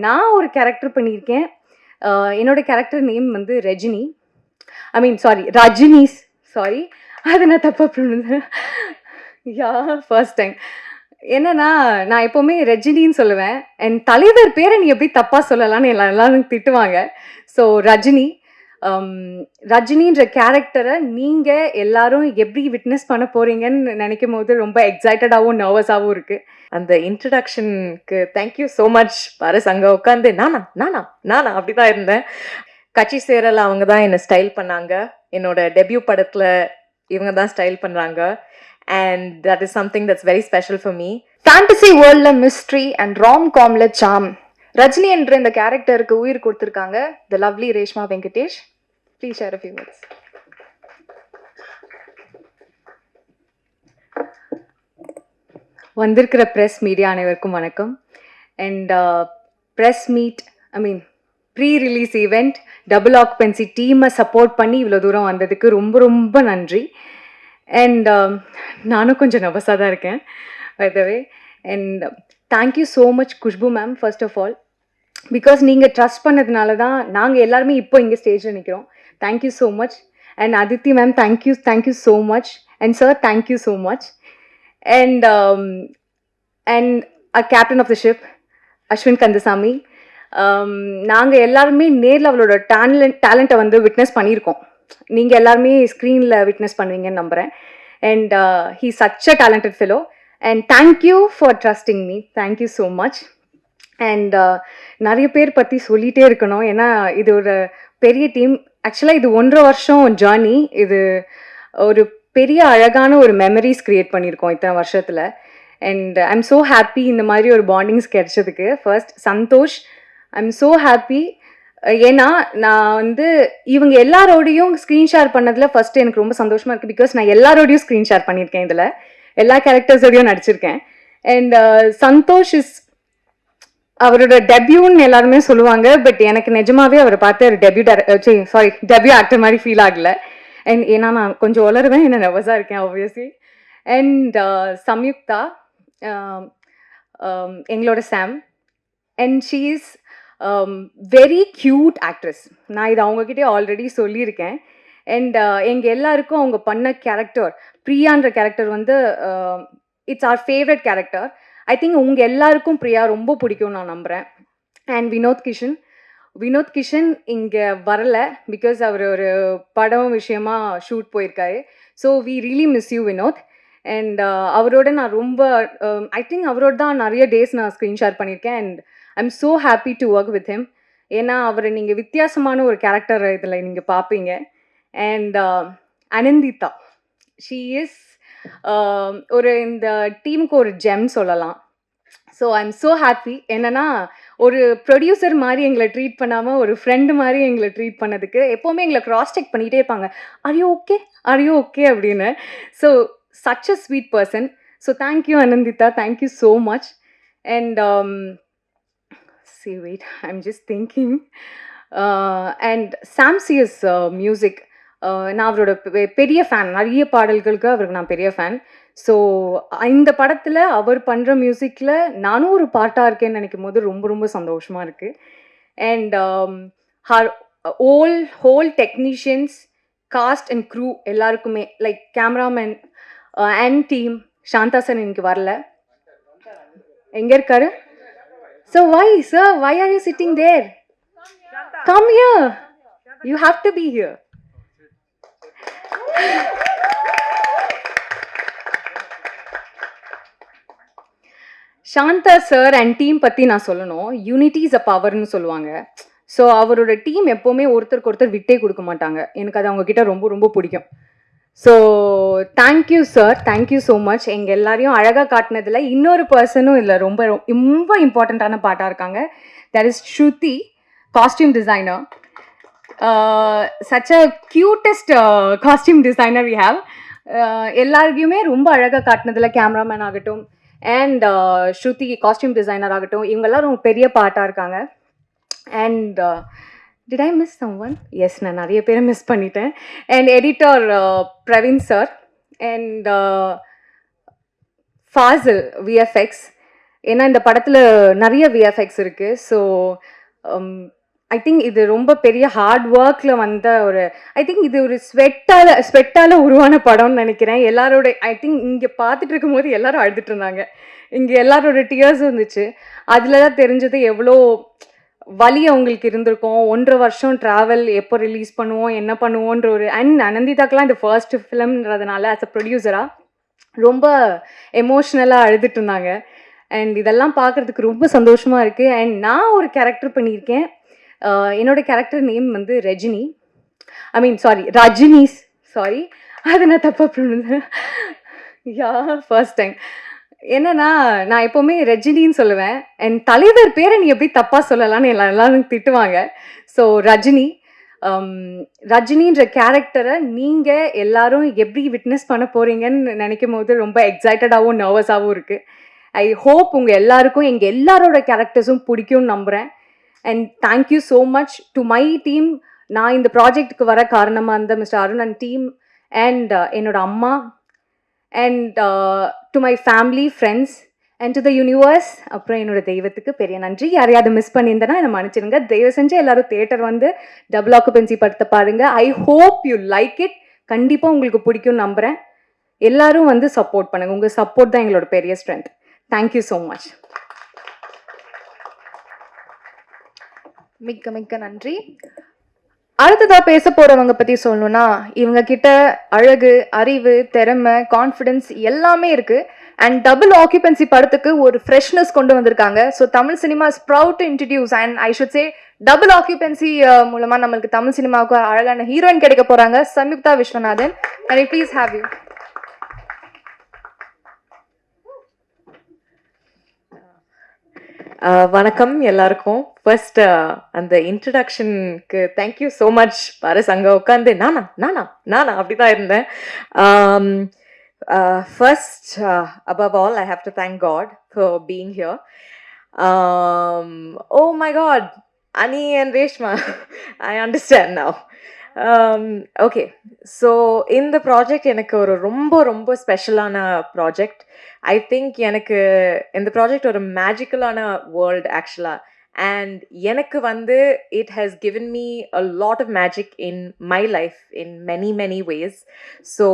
நான் ஒரு கேரக்டர் பண்ணியிருக்கேன். என்னோட கேரக்டர் நேம் வந்து ரஜினி. ஐ மீன் சாரி ரஜினிஸ் சாரி. அது நான் தப்பா யா ஃபர்ஸ்ட் டைம். என்னன்னா, நான் எப்பவுமே ரஜினின்னு சொல்லுவேன். என் தலைவர் பேர நீ எப்படி தப்பா சொல்லலாம்ன்னு எல்லாரும் திட்டுவாங்க. ஸோ ரஜினி. அம் ரஜினின்ற கேரக்டர நீங்க எல்லாரும் எப்படி விட்னஸ் பண்ண போறீங்கன்னு நினைக்கும்போது ரொம்ப எக்ஸைட்டடாவும், நர்வஸாவும் இருக்கு. அந்த இன்ட்ரடக்ஷனுக்கு தேங்க்யூ ஸோ மச் பாரஸ். அங்கே உட்காந்து நானா நானா நானா அப்படிதான் இருந்தேன். கட்சி சேரல அவங்க தான் என்னை ஸ்டைல் பண்ணாங்க. என்னோட டெபியூ படத்தில் இவங்க தான் ஸ்டைல் பண்ணுறாங்க. And that is something that's very special for me. Fantasy வேர்ல்ட்ல மிஸ்ட்ரி அண்ட் ராம் காம்ல சாம். ரஜினி என்ற இந்த கேரக்டருக்கு உயிர் கொடுத்திருக்காங்க the lovely Reshma Venkatesh. Please share a few words. வந்திருக்கிற ப்ரெஸ் மீடியா அனைவருக்கும் வணக்கம். And press meet I mean pre release event double occupancy டீமை சப்போர்ட் பண்ணி இவ்வளோ தூரம் வந்ததுக்கு ரொம்ப ரொம்ப நன்றி. அண்ட் நானும் கொஞ்சம் நர்வஸாக தான் இருக்கேன் by the way. And thank you so much Khushbu ma'am first of all. Because நீங்கள் ட்ரஸ்ட் பண்ணதுனால தான் நாங்கள் எல்லாருமே இப்போ இங்கே ஸ்டேஜில் நிற்கிறோம். Thank you so much. And Aditi ma'am thank you so much. And sir thank you so much. And a captain of the ship, Ashwin Kandasamy. நாங்கள் எல்லாருமே நேரில் அவளோட டேலண்ட்டை வந்து விட்னஸ் பண்ணியிருக்கோம். நீங்கள் எல்லாருமே ஸ்க்ரீனில் விட்னஸ் பண்ணுவீங்கன்னு நம்புகிறேன். And he such a talented fellow. And thank you for trusting me. Thank you so much. And நிறைய பேர் பற்றி சொல்லிகிட்டே இருக்கணும். ஏன்னா இது ஒரு பெரிய டீம். ஆக்சுவலாக இது 1.5 வருஷம் ஜேர்னி. இது ஒரு பெரிய அழகான ஒரு மெமரிஸ் க்ரியேட் பண்ணியிருக்கோம் இத்தனை வருஷத்தில். And I am so happy இந்த மாதிரி ஒரு பாண்டிங்ஸ் கிடைச்சதுக்கு. First Santhosh, I am so happy. ஏன்னா நான் வந்து இவங்க எல்லாரோடையும் ஸ்க்ரீன் ஷேர் பண்ணதில் ஃபர்ஸ்ட் எனக்கு ரொம்ப சந்தோஷமாக இருக்குது. பிகாஸ் நான் எல்லாரோடையும் ஸ்க்ரீன் ஷேர் பண்ணியிருக்கேன். இதில் எல்லா கேரக்டர்ஸோடையும் நடிச்சிருக்கேன். அண்ட் சந்தோஷ் இஸ் அவரோட டெபியூன்னு எல்லாருமே சொல்லுவாங்க. பட் எனக்கு நிஜமாவே அவரை பார்த்து ஒரு டெபியூ ஆக்டர் மாதிரி ஃபீல் ஆகலை. அண்ட் ஏன்னா நான் கொஞ்சம் வளருவேன், என்ன நர்வஸாக இருக்கேன் ஆப்வியஸ்லி. அண்ட் சம்யுக்தா எங்களோட Sam. And she is very cute actress. நான் இது அவங்கக்கிட்டே ஆல்ரெடி சொல்லியிருக்கேன். அண்ட் எங்கள் எல்லாருக்கும் அவங்க பண்ண கேரக்டர் பிரியான்ற கேரக்டர் வந்து it's our favourite character. I think உங்கள் எல்லாருக்கும் பிரியா ரொம்ப பிடிக்கும்னு நான் நம்புகிறேன். அண்ட் வினோத் கிஷன் இங்கே வரல பிகாஸ் அவர் ஒரு படம் விஷயமா ஷூட் போயிருக்காரு. So we really miss you Vinoth. And அவரோட நான் ரொம்ப ஐ திங்க் அவரோட தான் நிறைய டேஸ் நான் ஸ்க்ரீன் ஷேர் பண்ணியிருக்கேன். And I am so happy to work with him. ஏன்னா அவரை நீங்கள் வித்தியாசமான ஒரு கேரக்டர் இதில் நீங்கள் பார்ப்பீங்க. அண்ட் அனந்திதா, ஷீ இஸ் ஒரு இந்த டீமுக்கு ஒரு ஜெம் சொல்லலாம். So I am so happy. என்னென்னா ஒரு ப்ரொடியூசர் மாதிரி எங்களை ட்ரீட் பண்ணாமல் ஒரு ஃப்ரெண்டு மாதிரி எங்களை ட்ரீட் பண்ணதுக்கு. எப்போவுமே எங்களை க்ராஸ் செக் பண்ணிகிட்டே இருப்பாங்க, ஆர் யூ ஓகே அப்படின்னு. So such a sweet person. So thank you Anandita, thank you so much. And I'm just thinking. And சாம்சியஸ் மியூசிக், நான் அவரோட பெரிய ஃபேன். நிறைய பாடல்களுக்கு அவருக்கு நான் பெரிய ஃபேன். ஸோ இந்த படத்தில் அவர் பண்ணுற மியூசிக்கில் நானும் ஒரு பார்ட்டாக இருக்கேன்னு நினைக்கும் போது ரொம்ப ரொம்ப சந்தோஷமாக இருக்குது. And whole technicians, cast and crew எல்லாருக்குமே, like cameraman and team. Shantha sir இன்னைக்கு வரல, எங்கே இருக்காரு? So why are you sitting there? Come here, you have to be here. Shantha sir and team பற்றி நான் சொல்லணும். யூனிட்டி இஸ் அ பவர்னு சொல்லுவாங்க. ஸோ அவரோட டீம் எப்போவுமே ஒருத்தருக்கு ஒருத்தர் விட்டே கொடுக்க மாட்டாங்க. எனக்கு அது அவங்கக்கிட்ட ரொம்ப ரொம்ப பிடிக்கும். So thank you sir, thank you so much. எங்கள் எல்லாரையும் அழகாக காட்டினதில் இன்னொரு பர்சனும் இல்லை, ரொம்ப ரொம்ப இம்பார்ட்டண்ட்டான பார்ட்டாக இருக்காங்க. That is Shruti, costume designer. Such a cutest costume designer we have. எல்லாருக்குமே ரொம்ப அழகாக காட்டினதில் கேமராமேன் ஆகட்டும் அண்ட் ஸ்ருதி காஸ்டியூம் டிசைனர் ஆகட்டும், இவங்கெல்லாம் பெரிய பார்ட்டாக இருக்காங்க. And did I miss someone? Yes, நான் நிறைய பேரை மிஸ் பண்ணிட்டேன். And editor Praveen sir and Fazil VFX. ஏன்னா இந்த படத்தில் நிறைய விஎஃப்எக்ஸ் இருக்குது. ஸோ ஐ திங்க் இது ரொம்ப பெரிய ஹார்ட் ஒர்க்கில் வந்த ஒரு, ஐ திங்க் இது ஒரு ஸ்வெட்டால் உருவான படம்னு நினைக்கிறேன். எல்லாரோட ஐ திங்க் இங்கே பார்த்துட்டு இருக்கும்போது எல்லாரும் அழுதுட்டு இருந்தாங்க. இங்கே எல்லாரோட டியர்ஸ் இருந்துச்சு. அதில் தான் தெரிஞ்சது எவ்வளோ வலி அவங்களுக்கு இருந்திருக்கும். 1.5 வருஷம் ட்ராவல், எப்போ ரிலீஸ் பண்ணுவோம், என்ன பண்ணுவோன்ற ஒரு, அண்ட் அனந்திதாக்கெலாம் இந்த ஃபர்ஸ்ட் ஃபிலிம்ன்றதுனால ஆஸ் அ ப்ரொடியூசராக ரொம்ப எமோஷ்னலாக அழுதுட்டு இருந்தாங்க. அண்ட் இதெல்லாம் பார்க்குறதுக்கு ரொம்ப சந்தோஷமாக இருக்குது. அண்ட் நான் ஒரு கேரக்டர் பண்ணியிருக்கேன். என்னோட கேரக்டர் நேம் வந்து ரஜினி, ஐ மீன் சாரி ரஜினி, சாரி அதை நான் தப்பாக ப்ரொனவுன்ஸ், யா ஃபர்ஸ்ட் டைம். என்னன்னா நான் எப்போவுமே ரஜினின்னு சொல்லுவேன். என் தலைவர் பேரை நீ எப்படி தப்பாக சொல்லலான்னு எல்லாரும் திட்டுவாங்க. ஸோ ரஜினி, ரஜினின்ற கேரக்டரை நீங்கள் எல்லாரும் எப்படி விட்னஸ் பண்ண போகிறீங்கன்னு நினைக்கும் போது ரொம்ப எக்ஸைட்டடாகவும் நர்வஸாகவும் இருக்குது. ஐ ஹோப் உங்கள் எல்லாருக்கும் எங்கள் எல்லாரோட கேரக்டர்ஸும் பிடிக்கும்னு நம்புகிறேன். And thank you so much to my team. நான் இந்த ப்ராஜெக்ட்டுக்கு வர காரணமாக இருந்த mister Arun and team, and என்னோட அம்மா, and to my family, friends, and to the universe. அப்புறம் என்னோட தெய்வத்துக்கு பெரிய நன்றி. யாரையாவது மிஸ் பண்ணியிருந்தேன்னா என்னை மன்னிச்சிடுங்க. தயவு செஞ்சு எல்லாரும் தியேட்டர் வந்து டபுள் ஆக்குபென்சி படத்தை பாருங்கள். I hope you like it. கண்டிப்பாக உங்களுக்கு பிடிக்கும்னு நம்புகிறேன். எல்லாரும் வந்து சப்போர்ட் பண்ணுங்கள். உங்கள் சப்போர்ட் தான் எங்களோட பெரிய ஸ்ட்ரென்த். Thank you so much. மிக்க மிக்க நன்றி. அடுத்ததா பேச போறவங்க பத்தி சொல்லணும்னா, இவங்க கிட்ட அழகு, அறிவு, திறமை, கான்ஃபிடன்ஸ் எல்லாமே இருக்கு. அண்ட் டபுள் ஆக்குபென்சி படத்துக்கு ஒரு ஃப்ரெஷ்னஸ் கொண்டு வந்திருக்காங்க. So Tamil cinema is proud to introduce, and I should say double occupancy மூலமா நம்மளுக்கு தமிழ் சினிமாவுக்கு அழகான ஹீரோயின் கிடைக்க போறாங்க, Samyuktha Viswanathan. Can I please have you? வணக்கம் எல்லாருக்கும். ஃபர்ஸ்ட் அந்த இன்ட்ரடக்ஷனுக்கு தேங்க்யூ ஸோ மச் பாரஸ். அங்கே உட்காந்து நானா நானா நானா அப்படிதான் இருந்தேன். First above all I have to thank God for being here. Oh my God, Ani and Reshma, I understand now. Okay, so in the project எனக்கு ஒரு ரொம்ப ரொம்ப ஸ்பெஷலான ப்ராஜெக்ட். ஐ திங்க் எனக்கு இந்த ப்ராஜெக்ட் ஒரு மேஜிக்கலான வேர்ல்ட் ஆக்சுவலாக. அண்ட் எனக்கு வந்து it has given me a lot of magic in my life in many ways. So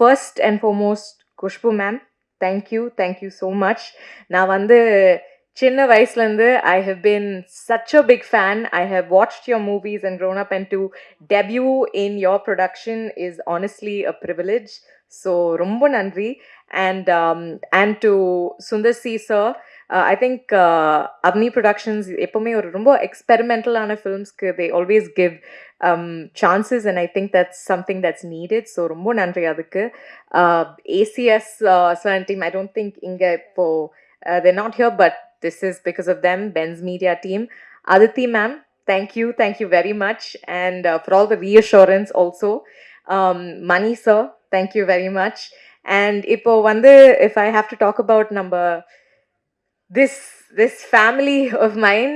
first and foremost Khushbu ma'am, thank you so much. நான் வந்து சின்ன வயசுலேருந்து I have been such a big fan. I have watched your movies and grown up, and to debut in your production is honestly a privilege. So ரொம்ப நன்றி. And to Sundar C sir, I think Avni Productions எப்பவுமே ஒரு ரொம்ப எக்ஸ்பெரிமெண்டலான ஃபிலிம்ஸ்க்கு they always give chances, and I think that's something that's needed. So ரொம்ப நன்றி அதுக்கு. ACS sir and team, I don't think இங்க இப்போ they're not here, but this is because of them, Ben's media team. Aditi ma'am, thank you very much, and for all the reassurance also. Mani sir, thank you very much. And ipo vandu, if I have to talk about number this family of mine,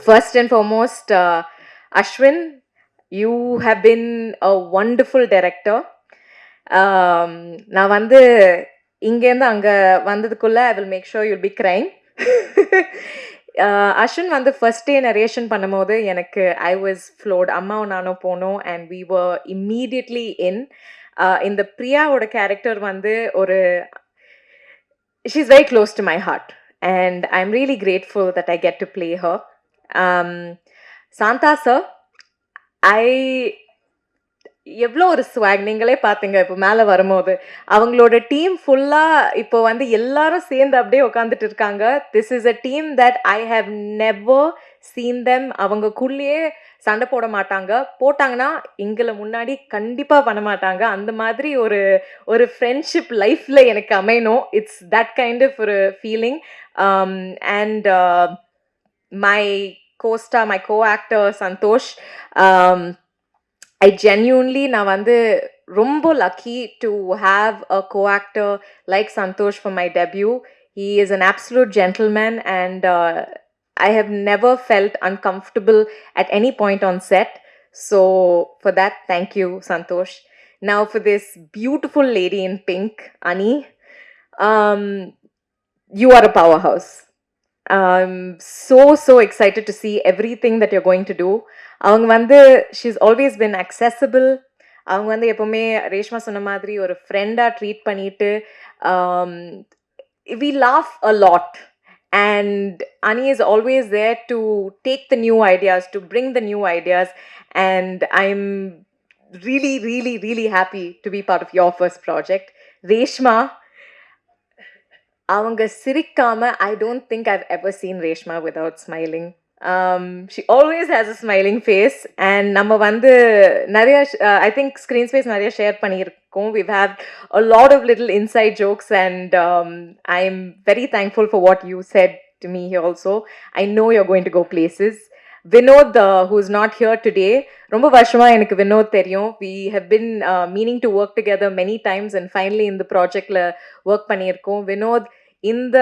first and foremost, Ashwin, you have been a wonderful director. நான் வந்து இங்கேருந்து அங்கே வந்ததுக்குள்ளே I will make sure you'll be crying. Ashwin வந்து first டே narration பண்ணும்போது எனக்கு I was float. அம்மாவும் நானும் போனோம், and we were immediately in. இந்த பிரியாவோட கேரக்டர் வந்து ஒரு, she is very close to my heart, and I am really grateful that I get to play her. Shantha sir, எவ்வளோ ஒரு ஸ்வாக், நீங்களே பார்த்தீங்க இப்போ மேலே வரும்போது. அவங்களோட டீம் ஃபுல்லாக இப்போ வந்து எல்லாரும் சேர்ந்து அப்படியே உட்காந்துட்டு இருக்காங்க. This is a team that I have never seen them. அவங்கக்குள்ளேயே சண்டை போட மாட்டாங்க, போட்டாங்கன்னா எங்களை முன்னாடி கண்டிப்பாக பண்ண மாட்டாங்க. அந்த மாதிரி ஒரு ஃப்ரெண்ட்ஷிப் லைஃப்பில் எனக்கு அமையணும். இட்ஸ் தட் கைண்ட் ஆஃப் ஒரு feeling. And my co-star, my co-actor Santosh, I genuinely நான் வந்து ரொம்ப lucky to have a co-actor like Santosh for my debut. He is an absolute gentleman, and I have never felt uncomfortable at any point on set. So for that, thank you, Santosh. Now for this beautiful lady in pink, Ani. you are a powerhouse. I'm so excited to see everything that you're going to do. அவங்க வந்து she's always been accessible. அவங்க வந்து எப்பவுமே ரேஷ்மா சொன்ன மாதிரி ஒரு ஃப்ரெண்டா treat பண்ணிட்டு we laugh a lot, and Ani is always there to take the new ideas, to bring the new ideas, and I'm really happy to be part of your first project. Reshma, அவங்க சிரிக்காம I don't think I've ever seen Reshma without smiling. She always has a smiling face, and நம்ம வந்து நிறைய I think screen space நிறைய share பண்ணியிருக்கோம். We've had a lot of little inside jokes, and I'm very thankful for what you said to me here also. I know you're going to go places. Vinod, who's not here today, ரொம்ப வருஷமா எனக்கு வினோத் தெரியும். We have been meaning to work together many times, and finally இந்த ப்ராஜெக்ட்ல work பண்ணியிருக்கோம். வினோத், இந்த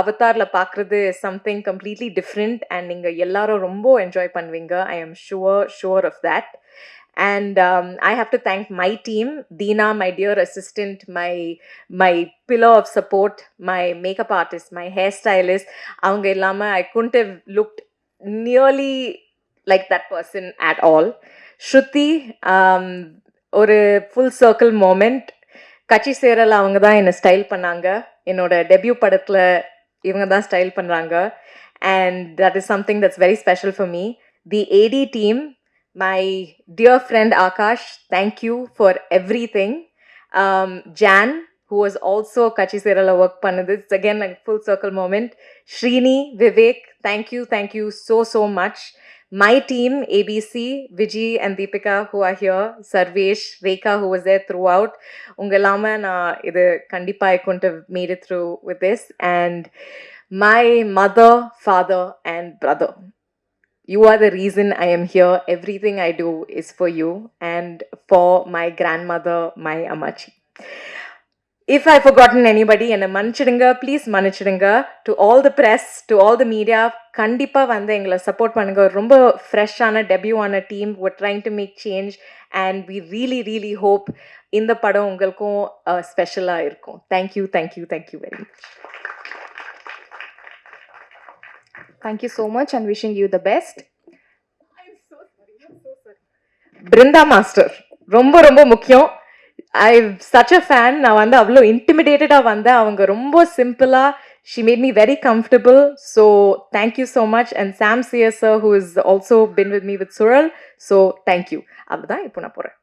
அவதார்ல பார்க்குறது something completely different, and நீங்க எல்லாரும் ரொம்ப என்ஜாய் பண்ணுவீங்க. I am sure of that. And I have to thank my team, Deena, my dear assistant, my pillar of support, my makeup artist, my hairstylist. அவங்க இல்லாம I couldn't have looked nearly like that person at all. Shruti, ஒரு full circle moment. கட்சி சேரல அவங்க தான் என்னை style பண்ணாங்க. என்னோட டெபியூ படத்துல இவங்க தான் ஸ்டைல் பண்றாங்க, and that is something that's very special for me. The AD team, my dear friend Akash, thank you for everything. Jan, who was also Kachi Serala work pannadu, it's again like full circle moment. Srini, Vivek, thank you so much. My team, ABC, Vijay and Deepika, who are here, Sarvesh, Rekha, who was there throughout. Ungalama na idu kandipa I couldn't have made it through with this. And my mother, father and brother, you are the reason I am here. Everything I do is for you and for my grandmother, my Amachi. If I've forgotten anybody, enna manichidunga, please manichidunga. To all the press, to all the media, kandipa vande engala support pannunga. Romba fresh ana debut ana team. We're trying to make change, and we really hope இந்த படம் உங்களுக்கும் ஸ்பெஷலா இருக்கும். Thank you very much. Thank you so much and wishing you the best. Brinda Master, ரொம்ப முக்கியம். I'm such a fan. நான் வந்து அவ்வளோ இன்டிமிடேட்டடாக வந்தேன். அவங்க ரொம்ப சிம்பிளாக she made me very comfortable. So thank you so much. And Sam Sear sir, who has also been with me with Sural. So thank you. அவ்வளோதான், இப்போ நான் போகிறேன்.